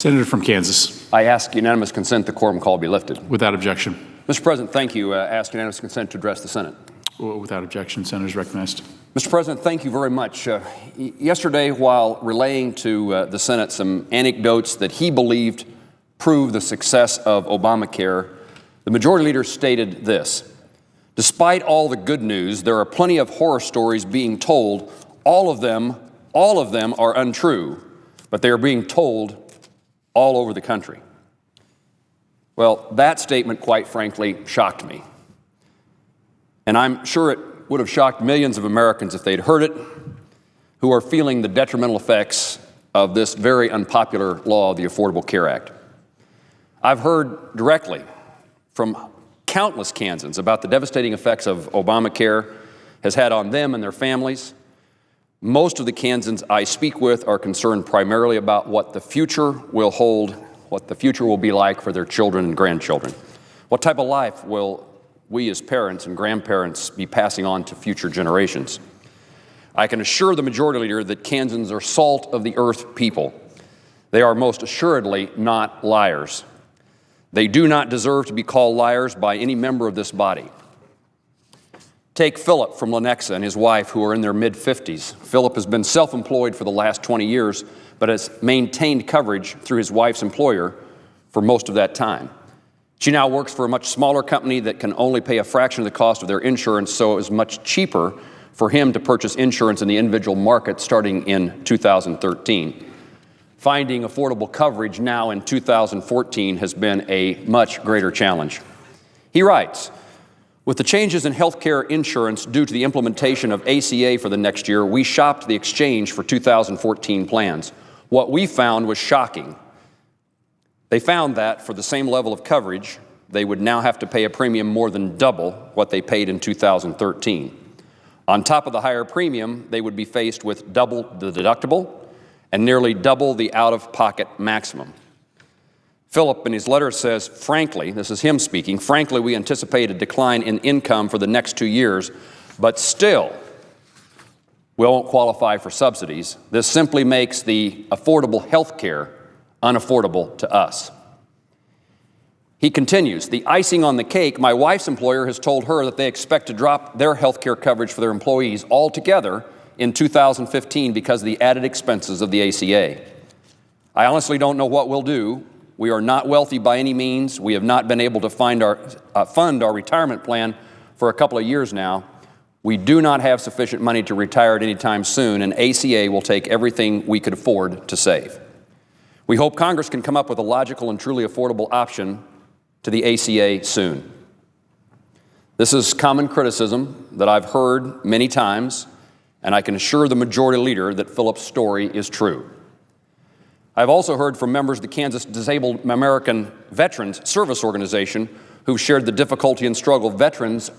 Senator from Kansas. I ask unanimous consent the quorum call be lifted. Without objection. Mr. President, thank you. Ask unanimous consent to address the Senate. Without objection, Senator is recognized. Mr. President, thank you very much. Yesterday, while relaying to the Senate some anecdotes that he believed proved the success of Obamacare, the Majority Leader stated this: despite all the good news, there are plenty of horror stories being told. All of them are untrue, but they are being told all over the country. Well, that statement, quite frankly, shocked me. And I'm sure it would have shocked millions of Americans if they'd heard it, who are feeling the detrimental effects of this very unpopular law, the Affordable Care Act. I've heard directly from countless Kansans about the devastating effects of Obamacare has had on them and their families. Most of the Kansans I speak with are concerned primarily about what the future will hold, what the future will be like for their children and grandchildren. What type of life will we as parents and grandparents be passing on to future generations? I can assure the Majority Leader that Kansans are salt of the earth people. They are most assuredly not liars. They do not deserve to be called liars by any member of this body. Take Philip from Lenexa and his wife, who are in their mid-50s. Philip has been self-employed for the last 20 years, but has maintained coverage through his wife's employer for most of that time. She now works for a much smaller company that can only pay a fraction of the cost of their insurance, so it was much cheaper for him to purchase insurance in the individual market starting in 2013. Finding affordable coverage now in 2014 has been a much greater challenge. He writes, with the changes in health care insurance due to the implementation of ACA for the next year, we shopped the exchange for 2014 plans. What we found was shocking. They found that for the same level of coverage, they would now have to pay a premium more than double what they paid in 2013. On top of the higher premium, they would be faced with double the deductible and nearly double the out-of-pocket maximum. Philip, in his letter, says, frankly, this is him speaking, frankly, we anticipate a decline in income for the next 2 years, but still, we won't qualify for subsidies. This simply makes the affordable health care unaffordable to us. He continues, the icing on the cake, my wife's employer has told her that they expect to drop their health care coverage for their employees altogether in 2015 because of the added expenses of the ACA. I honestly don't know what we'll do. We are not wealthy by any means. We have not been able to fund our retirement plan for a couple of years now. We do not have sufficient money to retire at any time soon, and ACA will take everything we could afford to save. We hope Congress can come up with a logical and truly affordable option to the ACA soon. This is common criticism that I've heard many times, and I can assure the Majority Leader that Philip's story is true. I've also heard from members of the Kansas Disabled American Veterans Service Organization who've shared the difficulty and struggle veterans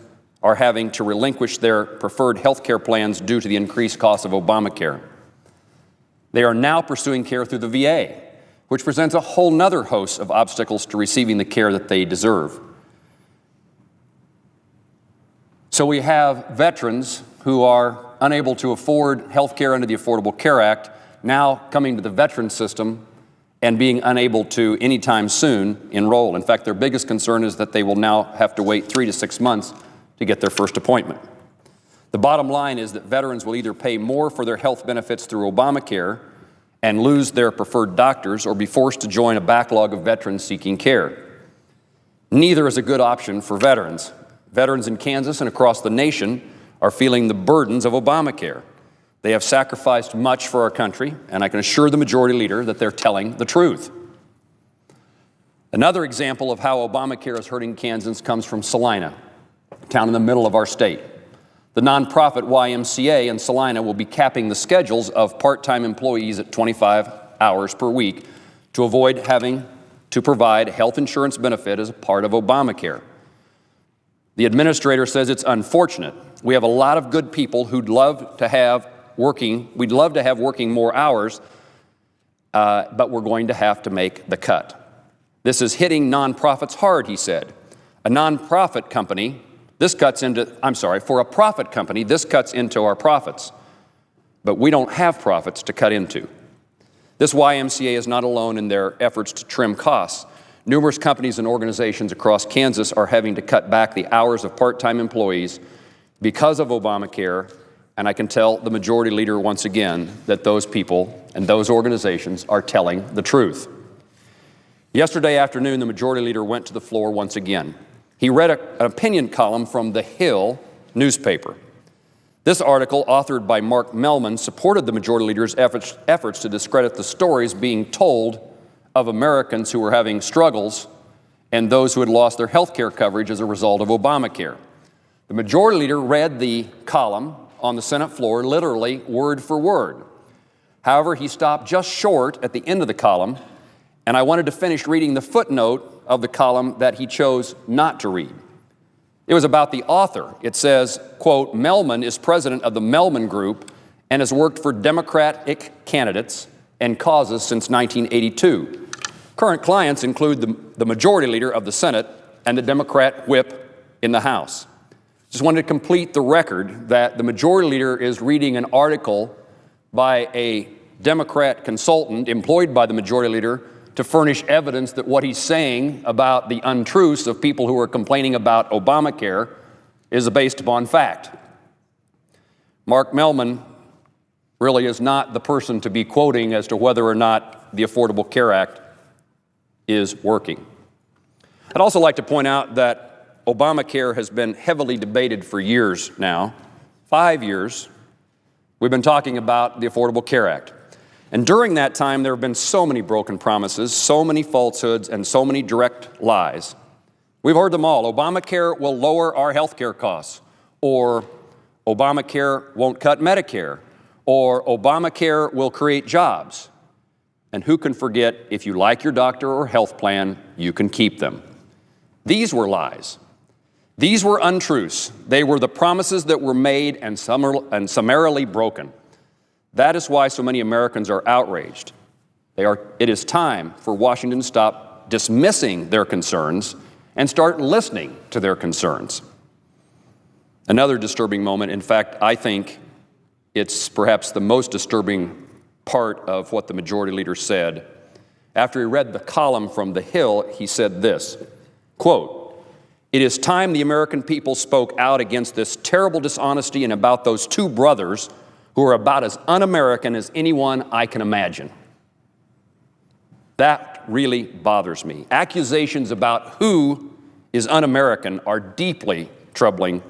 are having to relinquish their preferred health care plans due to the increased cost of Obamacare. They are now pursuing care through the VA, which presents a whole nother host of obstacles to receiving the care that they deserve. So we have veterans who are unable to afford health care under the Affordable Care Act now coming to the veteran system and being unable to anytime soon enroll. In fact, their biggest concern is that they will now have to wait 3 to 6 months to get their first appointment. The bottom line is that veterans will either pay more for their health benefits through Obamacare and lose their preferred doctors or be forced to join a backlog of veterans seeking care. Neither is a good option for veterans. Veterans in Kansas and across the nation are feeling the burdens of Obamacare. They have sacrificed much for our country, and I can assure the Majority Leader that they're telling the truth. Another example of how Obamacare is hurting Kansans comes from Salina, a town in the middle of our state. The nonprofit YMCA in Salina will be capping the schedules of part-time employees at 25 hours per week to avoid having to provide health insurance benefit as a part of Obamacare. The administrator says it's unfortunate. We have a lot of good people who'd love to have we'd love to have working more hours, but we're going to have to make the cut. This is hitting nonprofits hard, he said. For a profit company, this cuts into our profits, but we don't have profits to cut into. This YMCA is not alone in their efforts to trim costs. Numerous companies and organizations across Kansas are having to cut back the hours of part-time employees because of Obamacare, and I can tell the majority leader once again that those people and those organizations are telling the truth. Yesterday afternoon, the majority leader went to the floor once again. He read an opinion column from The Hill newspaper. This article, authored by Mark Mellman, supported the majority leader's efforts to discredit the stories being told of Americans who were having struggles and those who had lost their health care coverage as a result of Obamacare. The majority leader read the column on the Senate floor literally word for word. However, he stopped just short at the end of the column, and I wanted to finish reading the footnote of the column that he chose not to read. It was about the author. It says, quote, Mellman is president of the Mellman Group and has worked for Democratic candidates and causes since 1982. Current clients include the majority leader of the Senate and the Democrat whip in the House. Just wanted to complete the record that the majority leader is reading an article by a Democrat consultant employed by the majority leader to furnish evidence that what he's saying about the untruths of people who are complaining about Obamacare is based upon fact. Mark Mellman really is not the person to be quoting as to whether or not the Affordable Care Act is working. I'd also like to point out that Obamacare has been heavily debated for years now. 5 years, we've been talking about the Affordable Care Act. And during that time, there have been so many broken promises, so many falsehoods, and so many direct lies. We've heard them all. Obamacare will lower our health care costs, or Obamacare won't cut Medicare, or Obamacare will create jobs. And who can forget, if you like your doctor or health plan, you can keep them. These were lies. These were untruths. They were the promises that were made and summarily broken. That is why so many Americans are outraged. It is time for Washington to stop dismissing their concerns and start listening to their concerns. Another disturbing moment, in fact, I think it's perhaps the most disturbing part of what the majority leader said. After he read the column from The Hill, he said this, quote, "It is time the American people spoke out against this terrible dishonesty and about those two brothers who are about as un-American as anyone I can imagine." That really bothers me. Accusations about who is un-American are deeply troubling,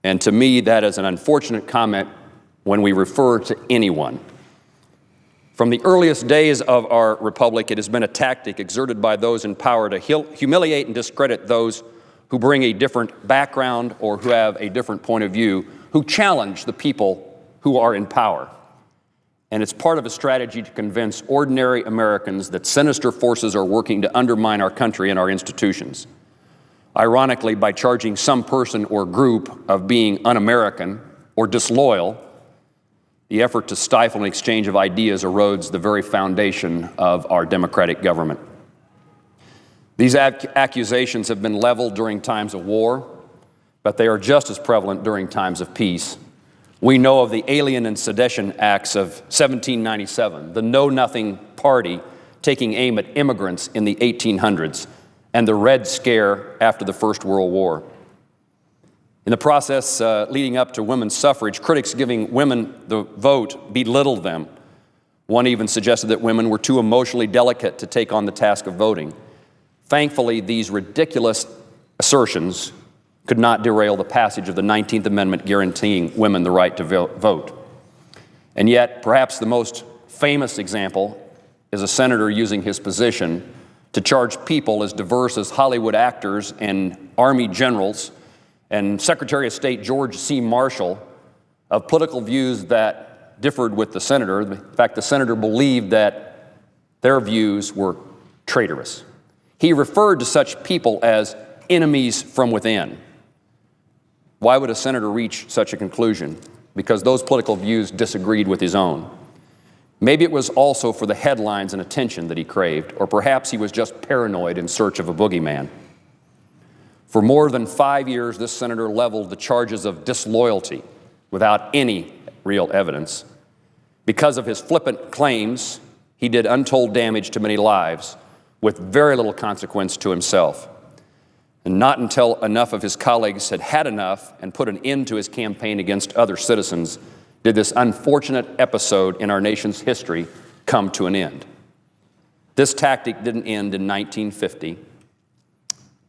and to me, that is an unfortunate comment when we refer to anyone. From the earliest days of our republic, it has been a tactic exerted by those in power to humiliate and discredit those who bring a different background or who have a different point of view, who challenge the people who are in power. And it's part of a strategy to convince ordinary Americans that sinister forces are working to undermine our country and our institutions. Ironically, by charging some person or group of being un-American or disloyal, the effort to stifle an exchange of ideas erodes the very foundation of our democratic government. These accusations have been leveled during times of war, but they are just as prevalent during times of peace. We know of the Alien and Sedition Acts of 1797, the Know-Nothing Party taking aim at immigrants in the 1800s, and the Red Scare after the First World War. In the process leading up to women's suffrage, critics giving women the vote belittled them. One even suggested that women were too emotionally delicate to take on the task of voting. Thankfully, these ridiculous assertions could not derail the passage of the 19th Amendment guaranteeing women the right to vote. And yet, perhaps the most famous example is a senator using his position to charge people as diverse as Hollywood actors and Army generals and Secretary of State George C. Marshall of political views that differed with the senator. In fact, the senator believed that their views were traitorous. He referred to such people as enemies from within. Why would a senator reach such a conclusion? Because those political views disagreed with his own. Maybe it was also for the headlines and attention that he craved, or perhaps he was just paranoid in search of a boogeyman. For more than 5 years, this senator leveled the charges of disloyalty without any real evidence. Because of his flippant claims, he did untold damage to many lives with very little consequence to himself. And not until enough of his colleagues had had enough and put an end to his campaign against other citizens did this unfortunate episode in our nation's history come to an end. This tactic didn't end in 1950,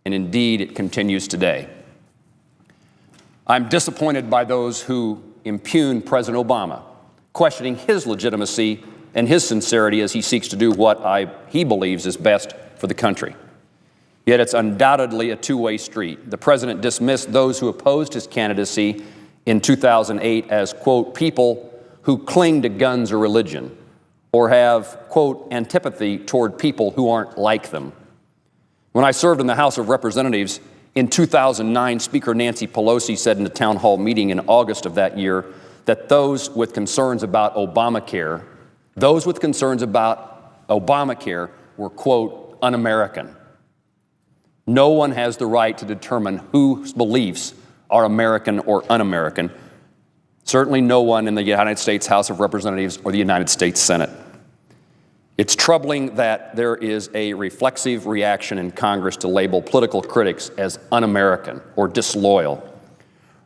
and indeed it continues today. I'm disappointed by those who impugn President Obama, questioning his legitimacy and his sincerity as he seeks to do what he believes is best for the country. Yet it's undoubtedly a two-way street. The president dismissed those who opposed his candidacy in 2008 as, quote, people who cling to guns or religion, or have, quote, antipathy toward people who aren't like them. When I served in the House of Representatives in 2009, Speaker Nancy Pelosi said in a town hall meeting in August of that year that those with concerns about Obamacare were, quote, un-American. No one has the right to determine whose beliefs are American or un-American. Certainly no one in the United States House of Representatives or the United States Senate. It's troubling that there is a reflexive reaction in Congress to label political critics as un-American or disloyal.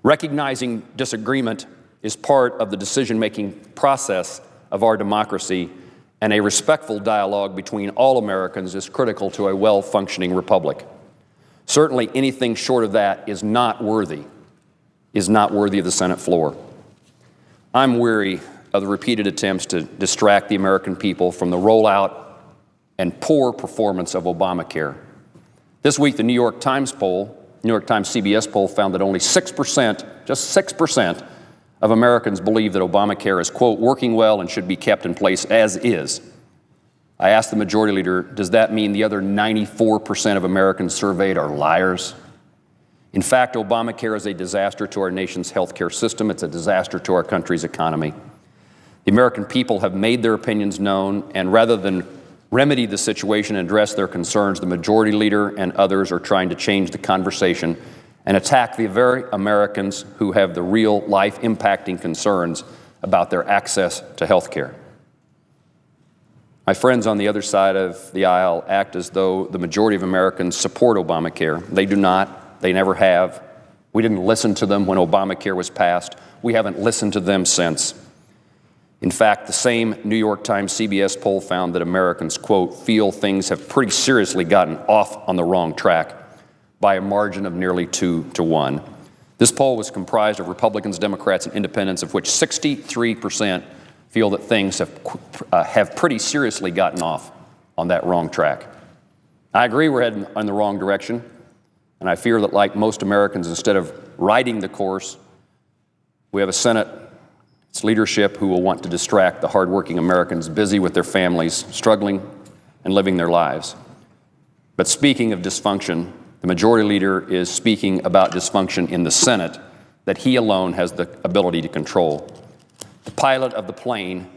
Recognizing disagreement is part of the decision-making process of our democracy, and a respectful dialogue between all Americans is critical to a well-functioning republic. Certainly anything short of that is not worthy of the Senate floor. I'm weary of the repeated attempts to distract the American people from the rollout and poor performance of Obamacare. This week, the New York Times CBS poll found that only 6%, just 6%, of Americans believe that Obamacare is, quote, working well and should be kept in place as is. I asked the majority leader, does that mean the other 94% of Americans surveyed are liars? In fact, Obamacare is a disaster to our nation's healthcare system. It's a disaster to our country's economy. The American people have made their opinions known, and rather than remedy the situation and address their concerns, the majority leader and others are trying to change the conversation and attack the very Americans who have the real life-impacting concerns about their access to health care. My friends on the other side of the aisle act as though the majority of Americans support Obamacare. They do not. They never have. We didn't listen to them when Obamacare was passed. We haven't listened to them since. In fact, the same New York Times CBS poll found that Americans, quote, feel things have pretty seriously gotten off on the wrong track by a margin of nearly 2-1. This poll was comprised of Republicans, Democrats, and independents, of which 63% feel that things have pretty seriously gotten off on that wrong track. I agree we're heading in the wrong direction, and I fear that, like most Americans, instead of riding the course, we have a Senate, its leadership, who will want to distract the hardworking Americans busy with their families, struggling and living their lives. But speaking of dysfunction, the majority leader is speaking about dysfunction in the Senate that he alone has the ability to control. The pilot of the plane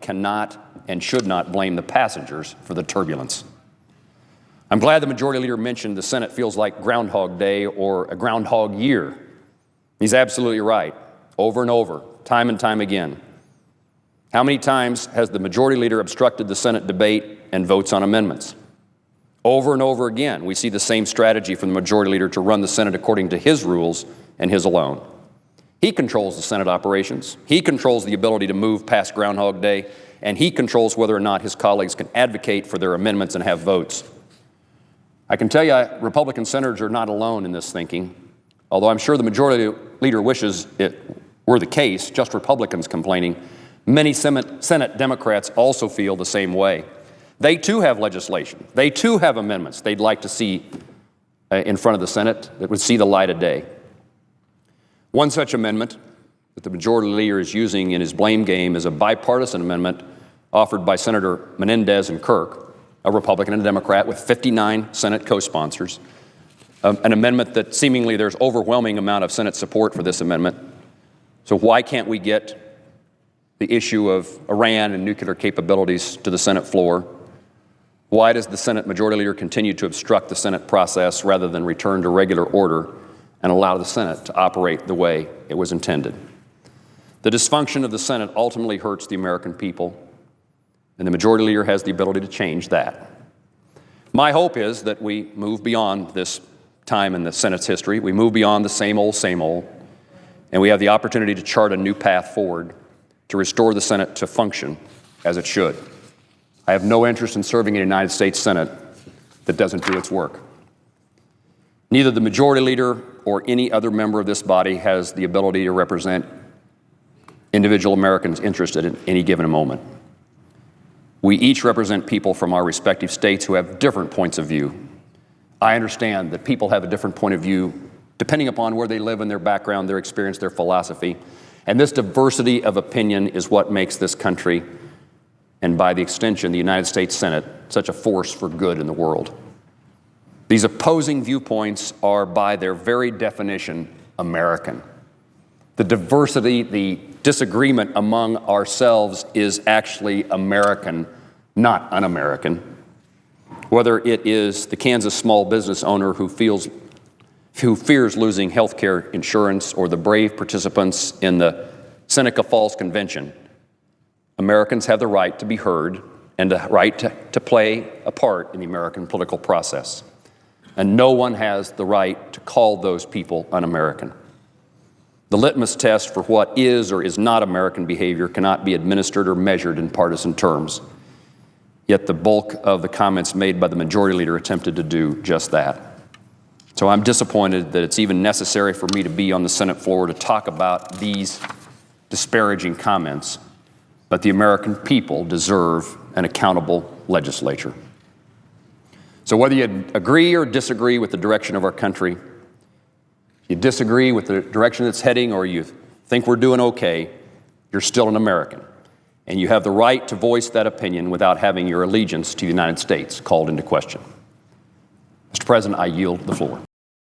cannot and should not blame the passengers for the turbulence. I'm glad the majority leader mentioned the Senate feels like Groundhog Day or a Groundhog Year. He's absolutely right, over and over, time and time again. How many times has the majority leader obstructed the Senate debate and votes on amendments? Over and over again, we see the same strategy from the majority leader to run the Senate according to his rules and his alone. He controls the Senate operations. He controls the ability to move past Groundhog Day, and he controls whether or not his colleagues can advocate for their amendments and have votes. I can tell you, Republican senators are not alone in this thinking, although I'm sure the majority leader wishes it were the case, just Republicans complaining. Many Senate Democrats also feel the same way. They too have legislation. They too have amendments they'd like to see in front of the Senate that would see the light of day. One such amendment that the majority leader is using in his blame game is a bipartisan amendment offered by Senator Menendez and Kirk, a Republican and a Democrat with 59 Senate co-sponsors, an amendment that seemingly there's overwhelming amount of Senate support for this amendment. So why can't we get the issue of Iran and nuclear capabilities to the Senate floor? Why does the Senate majority leader continue to obstruct the Senate process rather than return to regular order and allow the Senate to operate the way it was intended? The dysfunction of the Senate ultimately hurts the American people. and the majority leader has the ability to change that. My hope is that we move beyond this time in the Senate's history. We move beyond the same old, and we have the opportunity to chart a new path forward to restore the Senate to function as it should. I have no interest in serving in a United States Senate that doesn't do its work. Neither the majority leader or any other member of this body has the ability to represent individual Americans interested in any given moment. We each represent people from our respective states who have different points of view. I understand that people have a different point of view depending upon where they live and their background, their experience, their philosophy. And this diversity of opinion is what makes this country, and by the extension, the United States Senate, such a force for good in the world. These opposing viewpoints are, by their very definition, American. The diversity, the disagreement among ourselves is actually American, not un-American. Whether it is the Kansas small business owner who fears losing health care insurance, or the brave participants in the Seneca Falls Convention, Americans have the right to be heard and the right to play a part in the American political process. And no one has the right to call those people un-American. The litmus test for what is or is not American behavior cannot be administered or measured in partisan terms. Yet the bulk of the comments made by the majority leader attempted to do just that. So I'm disappointed that it's even necessary for me to be on the Senate floor to talk about these disparaging comments, but the American people deserve an accountable legislature. So whether you agree or disagree with the direction of our country, you disagree with the direction it's heading, or you think we're doing okay, you're still an American. And you have the right to voice that opinion without having your allegiance to the United States called into question. Mr. President, I yield the floor.